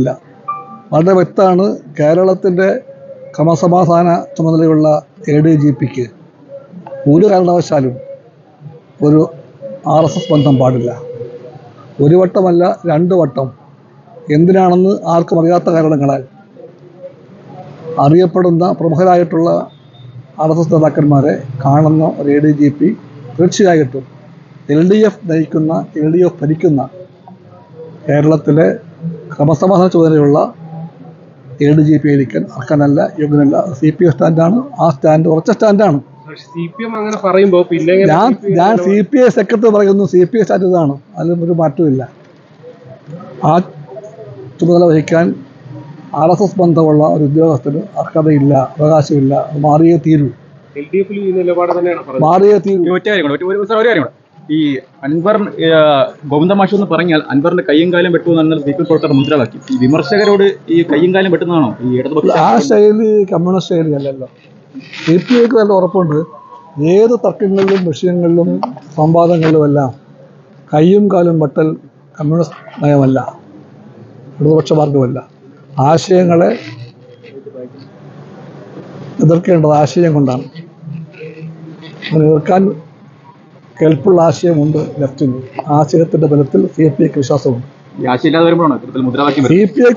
ഇല്ല. വളരെ വ്യക്തമാണ്. കേരളത്തിൻ്റെ ക്രമസമാധാന ചുമതലയുള്ള ADGPക്ക് ഒരു കാരണവശാലും ഒരു RSS ബന്ധം പാടില്ല. ഒരു വട്ടമല്ല, 2 വട്ടം. എന്തിനാണെന്ന് ആർക്കും അറിയാത്ത കാരണങ്ങളാൽ അറിയപ്പെടുന്ന പ്രമുഖരായിട്ടുള്ള RSS നേതാക്കന്മാരെ കാണുന്ന ഒരു ADGP തീർച്ചയായിട്ടും LDF ഭരിക്കുന്ന കേരളത്തിലെ ക്രമസമാധാന ചുമതലയുള്ള ADGP ആയിരിക്കാൻ അർഹനല്ല, യോഗ്യനല്ല. CPI സ്റ്റാൻഡാണ്. ആ സ്റ്റാൻഡ് ഉറച്ച സ്റ്റാൻഡാണ്. അങ്ങനെ പറയുമ്പോൾ പിന്നെ ഞാൻ CPI സെക്രട്ടറി പറയുന്നു, CPI സ്റ്റാൻഡ് ഇതാണ്. അതിലും ഒരു മാറ്റമില്ല. ആ ചുമതല വഹിക്കാൻ RSS ബന്ധമുള്ള ഒരു ഉദ്യോഗസ്ഥന് അർഹതയില്ല, അവകാശമില്ല. മാറിയേ തീരൂ. മാറിയേ തീരൂ. ഈ അൻവർ ഗോവിന്ദമാഷ് എന്ന് പറഞ്ഞാൽ അൻവറിന്റെ കയ്യും കാലം വെട്ടു എന്നാൽ CPI പ്രവർത്തകർ മുദ്രാവാക്യം. ഈ വിമർശകരോട് ഈ കയ്യും കാലം വെട്ടുന്നതാണോ ഈ ഇടതുപക്ഷ? ആ ശൈലി കമ്മ്യൂണിസ്റ്റ് ശൈലി അല്ലല്ലോ. CPIക്ക് നല്ല ഉറപ്പുണ്ട്. ഏത് തർക്കങ്ങളിലും വിഷയങ്ങളിലും സംവാദങ്ങളിലുമെല്ലാം കയ്യും കാലും വെട്ടൽ കമ്മ്യൂണിസ്റ്റ് നയമല്ല, ഇടതുപക്ഷ മാർഗമല്ല. ആശയങ്ങളെ എതിർക്കേണ്ടത് ആശയം കൊണ്ടാണ്. എതിർക്കാൻ കേൾപ്പുള്ള ആശയമുണ്ട് ലെഫ്റ്റിന്. ആശയത്തിൻ്റെ ബലത്തിൽ CPIക്ക് വിശ്വാസമുണ്ട്. ആശയമില്ലാതെ വരുമ്പോഴാണ് മുദ്രാവാക്യം. CPI